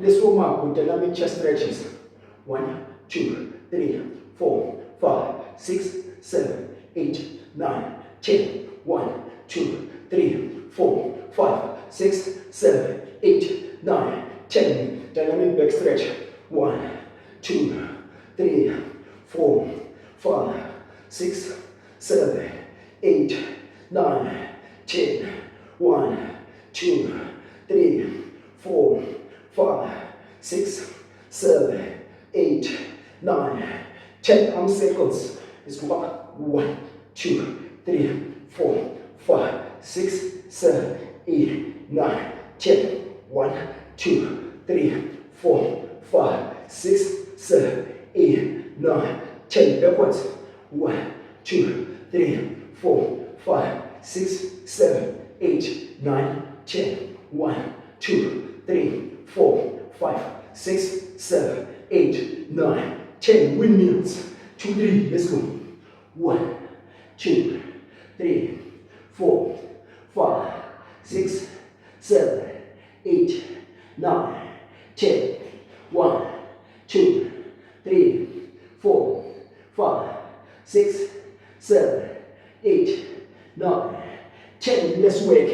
Let's warm up with dynamic chest stretches. 1, 2, 3, 4, 5, 6, 7, 8, 9, 10. 1, 2, 3, 4, 5, 6, 7, 8, 9, 10. Dynamic back stretch. 1, 2, 3, 4, 5, 6, 7, 8, 9, 10. 1, 2, 3, 4, 5, 6, 7, 8, 9, 10 arm circles. It's 1, 2, 3, 4, 5, 6, 7, 8, 9, 10. 1, 2, 3, 4, 5, 6, 7, 8, 9, 10. Backwards. 1, 2, 3, 4, 5, 6, 7, 8, 9, 10. 1, 2, 3, 4, 5, 6, 7, 8, 9, 10. Windmills. 2, 3. Let's go. 1, 2, 3, 4, 5, 6, 7, 8, 9, 10. 1, 2, 3, 4, 5, 6, 7, 8, 9, 10. Let's work.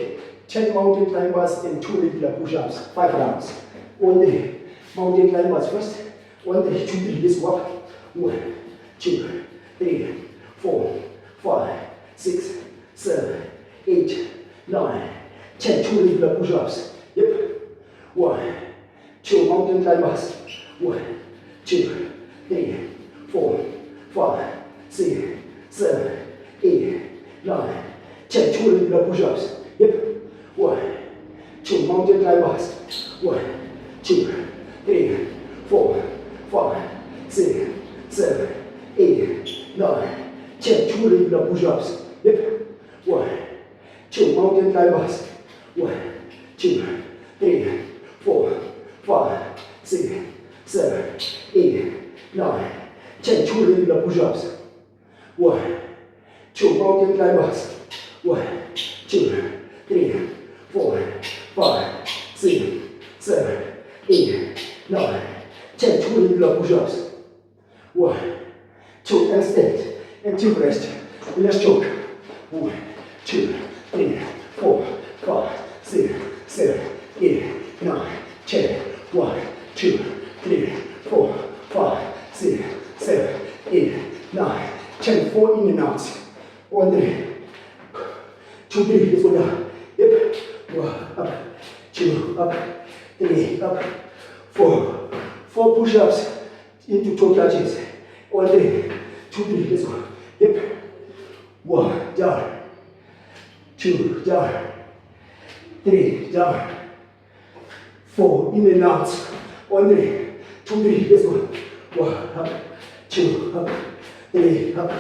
10 mountain climbers and 2 regular push-ups. 5 rounds. 1, 3. Mountain climbers first. 1, 3, 2, 3. Let's go up. 1, 2, 3, 4, 5, 6, 7, 8, 9, 10. 2 regular push-ups. Yep. 1, 2 mountain climbers. 1, 2, 3, 4, 5, 6, 7, 8, 9, 10. 2 regular push-ups. Yep. 1, 2 mountain climbers. 1, 2, 3, 4, 5, 6, 7, 8, 9, 10. 2 regular push-ups. Yep. 1, 2 mountain climbers. 1, 2, 3, 4, 5, 6, 7, 8, 9, 10. 2 regular push-ups. 1, 2 mountain climbers. 1, 2, 3, 4, 5, 6, 7, 8, 9, 10. 2 regular push-ups. 1, 2 handstand, active rest. Let's choke. 1, 2, 3, 4, 5, 6, 7, 8, 9, 10. 1, 2, 3, 4, 5, 6, 7, 8, 9, 10. 4 in and out. 1, 3, 2, 3. Let's go down. Yep. 1, up, 2, up, 3, up, 4. 4 push-ups into toe touches. 1, 3, 2, 3. Let's go. Yep. 1, down. 2, down. 3, down. 4 in and out. 1, 3, 2, 3. Let's go. 1, up, 2, up, 3, up,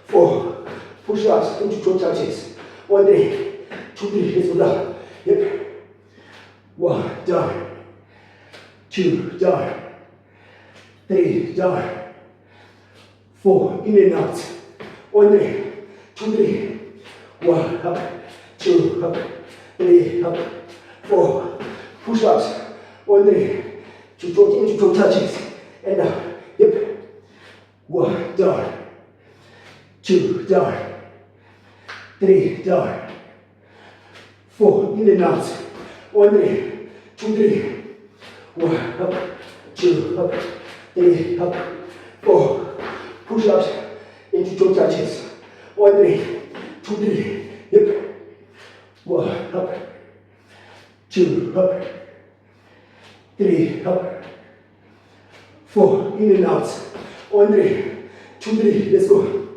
4. Push-ups into toe touches. 1, 3, 2, 3. Let's go down. Yep. 1, down. 2, down. 3, down. 4 in and out. 1, 3, 2, 3. 1, up, 2, up, 3, up, 4. Push-ups. 1, 3. Into toe touches. And down. Yep. 1, down. 2, down. 3, down. 4 in and out. 1, 3, 2, 3. 1, up, 2, up, 3, up, 4. Push-ups into toe touches. 1, 3, 2, 3. Yep. 1, up, 2, up, 3, up, 4 in and out. 1, 3, 2, 3. Let's go.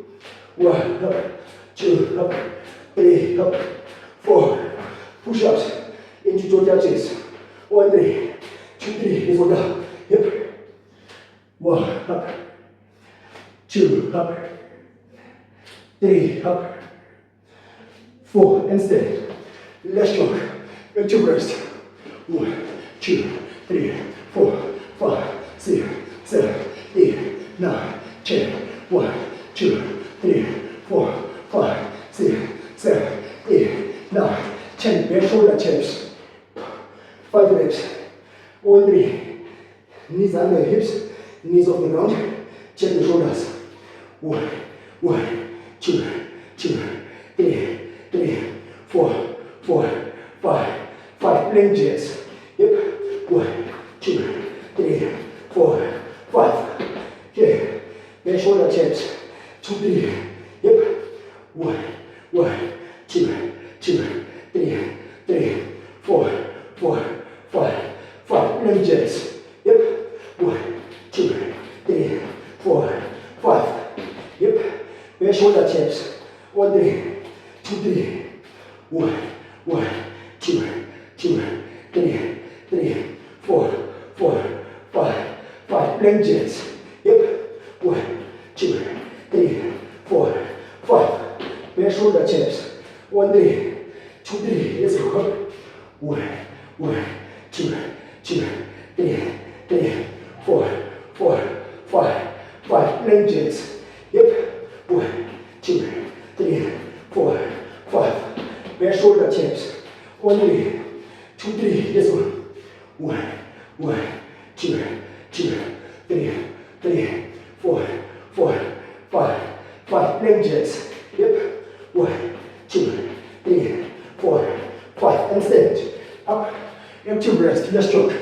1, up, 2, up, 3, up, 4. Push-ups into toe touches. 1, 3, 2, 3. Let's go down. Yep. 1, up, 2, up, 3, up, 4, and stand. Let's choke. Active rest. 1, 2, 3, 4, 5, 6, 7, 8, 9, 10. 1, 2, 3, 4, 5, 6, 7, 8, 9, 10. Back shoulder taps. 5 reps. 1, 3. Knees under the hips, knees off the ground. Check the shoulders. 1, 2, 3, 4, 5. 5 lunges. Yep. 1, 2, 3, 4, 5. Okay. Bend shoulder taps. 2, 3. Yep. 1, 2, 3, 4, 5. 5 lunges. Yep. 1, 2, 3, 4, 5. Yep. Bend shoulder taps. 1, 3, 2, 3. 1, 2, 3, 4, 5. 5 lunges. Yep. 1, 2, 3, 4, 5. Bend shoulder taps. 1, 3, 2, 3. Let's go. 1, 2, 3, 4, 5. 5 lunges. Yep. 1, 2, 3, 4, 5. Bend shoulder taps. 1, 3, 2, 3. Let's go. 1, 2, 3, 4, 5. 5 lunges. Yep. 1, 2, 3, 4, 5. And stand. Up. Empty breast. Let's stroke.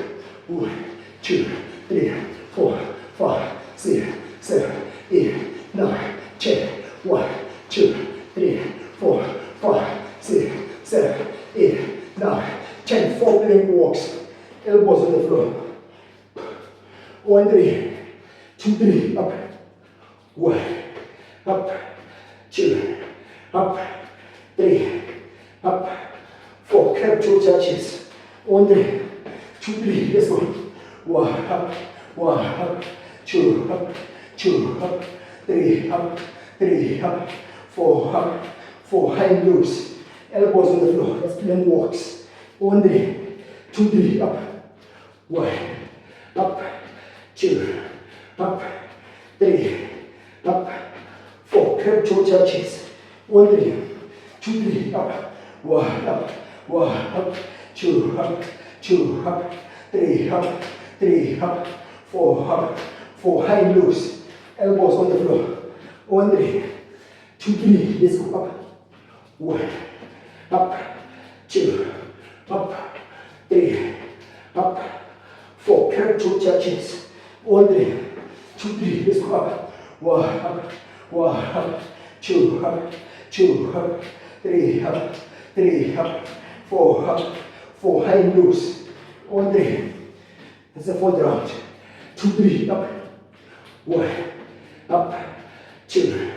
1, 2, 3, 4, 5, 6, 7, 8, 9, 10. 1, 2, 3, 4, 5, 6, 7, 8, 9, 10. 4 plank walks. Elbows on the floor. 1, 3, 2, 3. Up. 1. Up. 2. Up. 3. Up. 4. Crab toe touches. 1, 3, 2, 3. Let's go. 1 up. 1 up. 2 up. 2 up. 3 up. 3 up. 4 up. 4 high and loose. Elbows on the floor. That's plank walks. 1, 3, 2, 3. Up. 1 up. 2 up. 3 up. 4 crab toe touches. 1, 3, 2, 3. Up. 1 up. 1 up. 2 up. 2 up. 3 up. 3 up. 4 up. 4 high and loose. Elbows on the floor. 1, 3, 2, 3. Let's go. Up. 1 up. 2 up. 3 up. 4 crab toe touches. 1, 3, 2, 3. Let's go. Up. 1 up. 1 up. 2 up. 2 up. 3 up. 3 up. 4 up. 4 high and loose. 1, 3. That's the fourth round. 2, 3. Up. 1 up. 2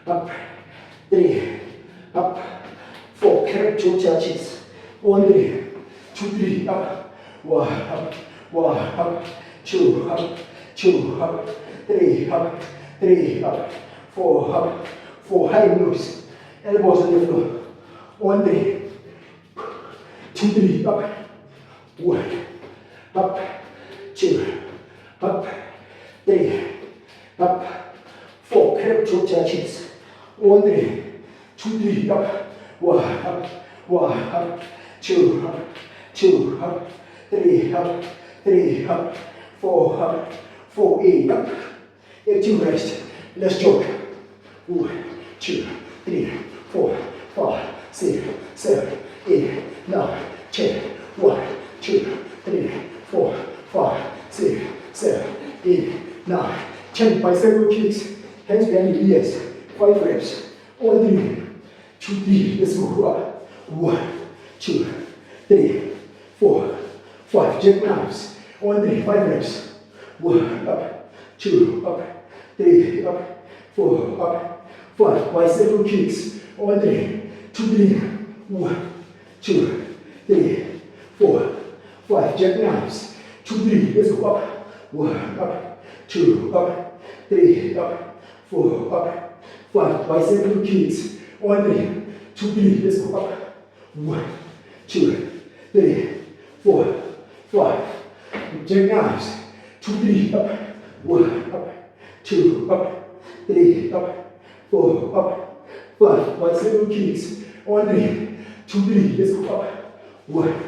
up. 3 up. 4 crab toe touches. 1, 3, 2, 3. Up. 1 up. 1 up. 2 up. 2 up. 3 up. 3 up. 4 up. 4 high and loose. Elbows on the floor. 1, 3, 2, 3. Up. 1 up. 2 up. 3 up. 4 crab toe touches. 1, 3, 2, 3. Up. 1 up. 1 up. 2 up. 2 up. 3 up. 3 up. 4 up. 4 8 up. Active rest. Let's jog. 1, 2, 3, 4, 5, 6, 7, 8, 9, 10. 1, 2, 3, 4, 5, 6, 7, 8, 9, 10. Bicycle kicks. Hands behind the ears. 5 reps. 1, 3, 2, 3. Let's go. Up. 1, 2, 3, 4, 5. Jackknives. 1, 3, 5 reps. 1 up. 2 up. 3 up. 4 up. 5. Bicycle kicks. 1, 3, 2, 3. 1, 2, 3, 4, 5. Jackknives. 2, 3. Let's go. Up. 1 up. 2 up. 3 up. 4 up. 5. Bicycle kicks. 1, 3, 2, 3. Let's go. Up. 1, 2, 3, 4, 5. Jackknives. 2, 3. Up. 1 up. 2 up. 3 up. 4 up. 5. Bicycle kicks. 1, 3, 2, 3. Let's go. Up. 1,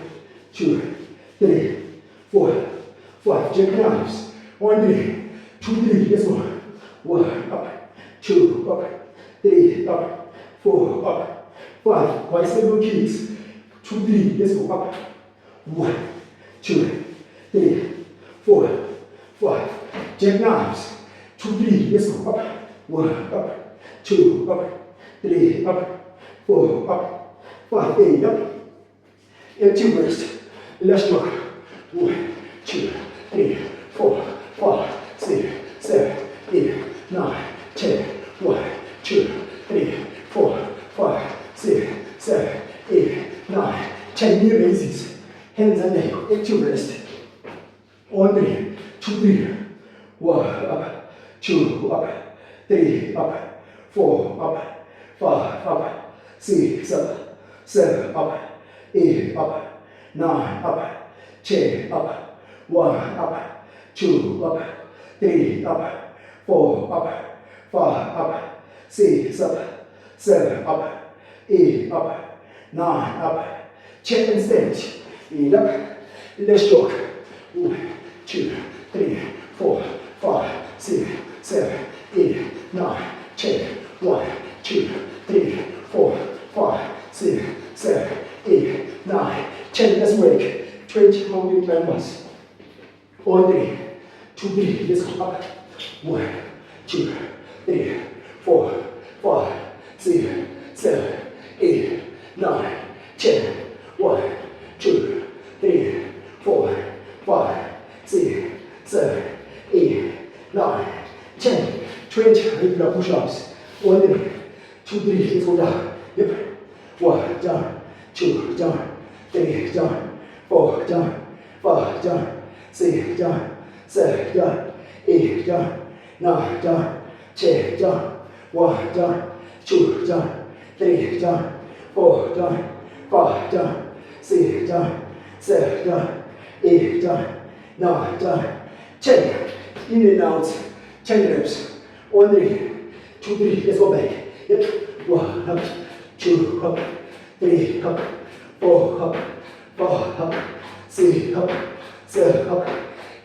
2, 3, 4, 5, jackknives. 1, 3, 2, 3, let's go. 1, up, 2, up, 3, up, 4, up, 5, bicycle kicks. 2, 3, let's go, up. 1, 2, 3, 4, 5, jackknives. 2, 3, let's go, up. 1, up, 2, up, 3, up, 4, up, 5, 8, up. Empty waist. Let's go. 1, 2, 3, 4, 5, 6, 7, 8, 9, 10. 1, 2, 3, 4, 5, 6, 7, 8, 9, 10. Knee raises. Hands and neck. Empty waist. 1, 3, 2, 3. 1, up, 2, up, 3, up, 4, up, 5, up, 6, up, 7, up, 8, up, 9, up, 10, up, 1, up, 2, up, 3, up, 4, up, 5, up, 6, up, 7, up, 8, up, 9, up, 10 and stand. 8 up. Let's jog. 1, 2, 3, 4, 5, 6, 7, 8, 9, 10. 1, 2, 3, 4, 5, 6, 7, 8, 9, 10. Let's break. 20 mountain climbers. 1, 3, 2, 3. Let's go up. 1, 2, 3, 4, 5, 6, 7, 8, 9, 10. 1, 2, 3, 4, 5, 6, 7, 8, 9, 10. 20 regular push-ups. 1, 3, 2, 3. Let's go down. Yep. 1, down. 2, down. 3, down. 4, down. 5, down. 6, down. 7, down. 8, down. 9, down. 10, down. 1, down. 2, down. 3, down. 4, down. 5, down. 6, down. 7, down. 8, down. 9, down. 10. In and out. 10 reps. 1, 3, 2, 3. Let's go back. Yep. 1, up. 2, up. 3, up. 4, up. 5, up. 6, up. 7, up.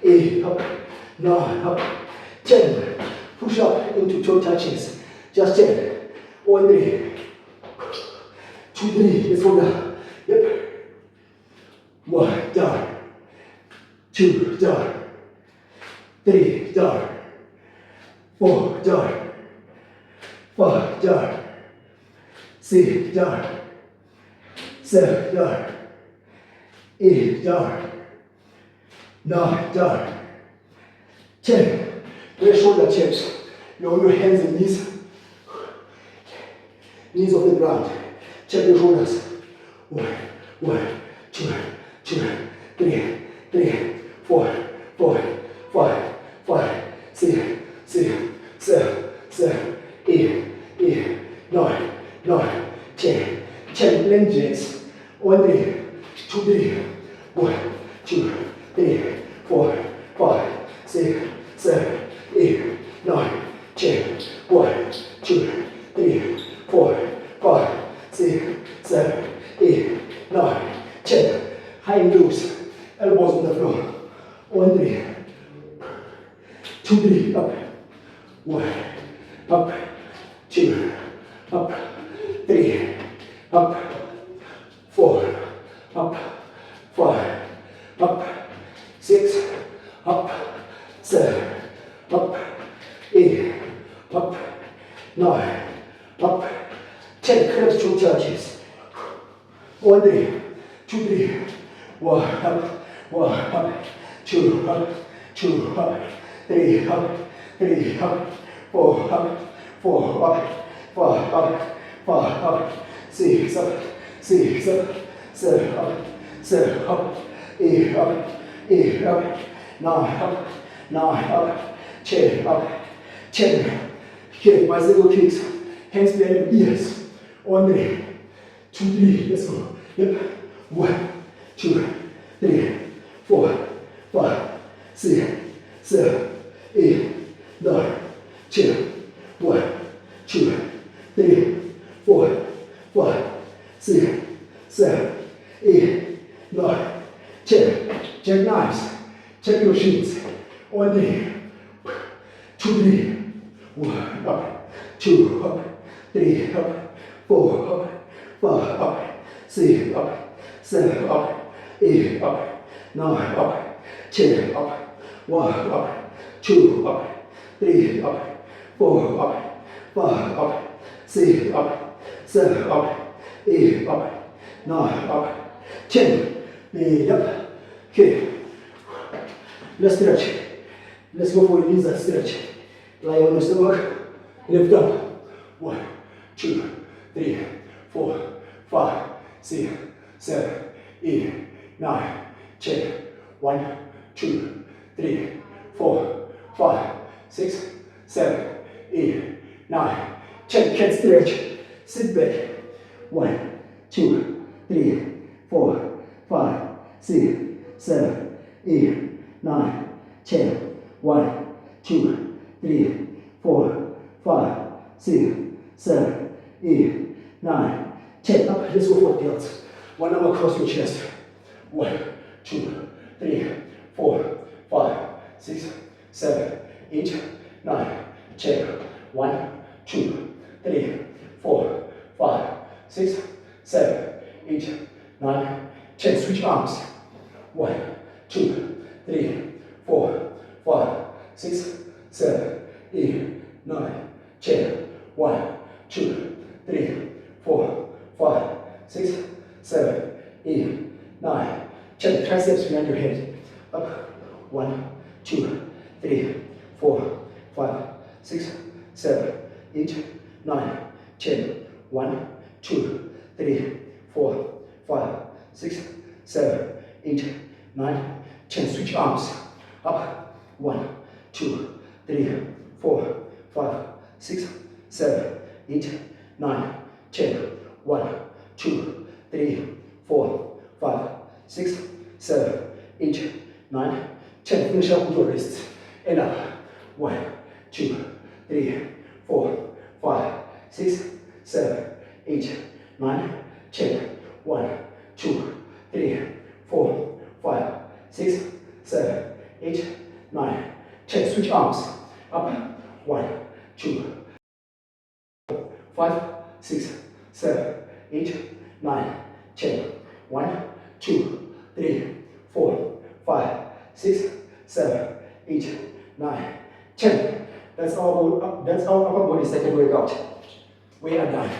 8, up. 9, up. 10. Push up into toe touches. Just 10. 1, 3, 2, 3. Let's go down. Yep. 1, down. 2, down. 3, down. 4, down. 5, down. 6, down. 7, down. 8, down. 9, down. 10. Raise shoulder taps. Lower your hands and knees. Knees off the ground. Tap your shoulders. 1, 2, 3, 4, 5, 6, 7, 8, 9, 10. 10 lunges. 1, 3, 2, 3. 1, 2, 3, 4, 5, 6, 7, 8, 9, 10. 1, 2, 3, 4, 5, 6, 7, 8, 9, 10. High and loose. Elbows on the floor. 1, 3, 2, 3. Up. 1, up. 2, up. 3, up. 4, up. 5, up. 6, up. 7, up. 8, up. 9, up. 10. Crabs toe touches. 1, 3, 2, 3. 1, up. 1, up. 2, up. 2, up. 3, up. 3, up. 4, up. 4, up. 5, up. 5, up. 6, up. 6, up. 7, up. 7, up. 8, up. 8, up. 9, up. 9, up. 10, up. 10. Kick, bicycle kicks. Hands behind your ears. 1, 3, 2, 3. Let's go. Yep. 1, 2, 3, 4, 5, 6, 7, 8, 9, 10. 1, 2, 3, 4, 5, 6, 7, 8, 9, 10. Jackknives. Check your shins. On 3, 2, 3, 1, up, 2, up, 3, up, 4, up, 5, up, 6, up, 7, up, 8, up, 9, up, 10, up, 1, up, 2, up, 3, up, 4, up, 5, up, 6, up, 7, up, 8, up, 9, up, 10. Lead up. Okay. Let's stretch. Let's go for a lizard stretch. Lie on your stomach. Lift up. 1, 2, 3, 4, 5, 6, 7, 8, 9, 10. 1, 2, 3, 4, 5, 6, 7, 8, 9, 10. Can't stretch. Sit back. 1, 2, 3, 4, 5, 6, 7, 8, 9, 10. 1, 2, 3, 4, 5, 6, 7, 8, 9, 10. Up. Let's go for delts. One arm across your chest. 1, 2, 3, 4, 5, 6, 7, 8, 9, 10. 1, 2, 3, 4, 5, 6, 7, 8, 9, 10. Switch arms. 1, 2, 3, 4, 5, 6, 7, 8, 9, 10. 1, 2, 3, 4, 5, 6, 7, 8, 9, 10. Triceps behind your head. Up. 1, 2, 3, 4, 5, 6, 7, 8, 9, 10. 1, 2, 3, 4, 5, 6, 7, 8, 9, 10. Switch arms. Up. 1, 2, 3, 4, 5, 6, 7, 8, 9, 10. 1, 2, 3, 4, 5, 6, 7, 8, 9, 10. Finish up with your wrists. And up. 1, 2, 3, 4, 5, 6, 7, 8, 9, 10. 1, 2, 3, 4, 5, 6, 7, 8, 9, 10. Switch arms. Up. 1, 2, 5, 6, 7, 8, 9, 10. 1, 2, 3, 4, 5, 6, 7, 8, 9, 10. That's our upper body second workout. We are done.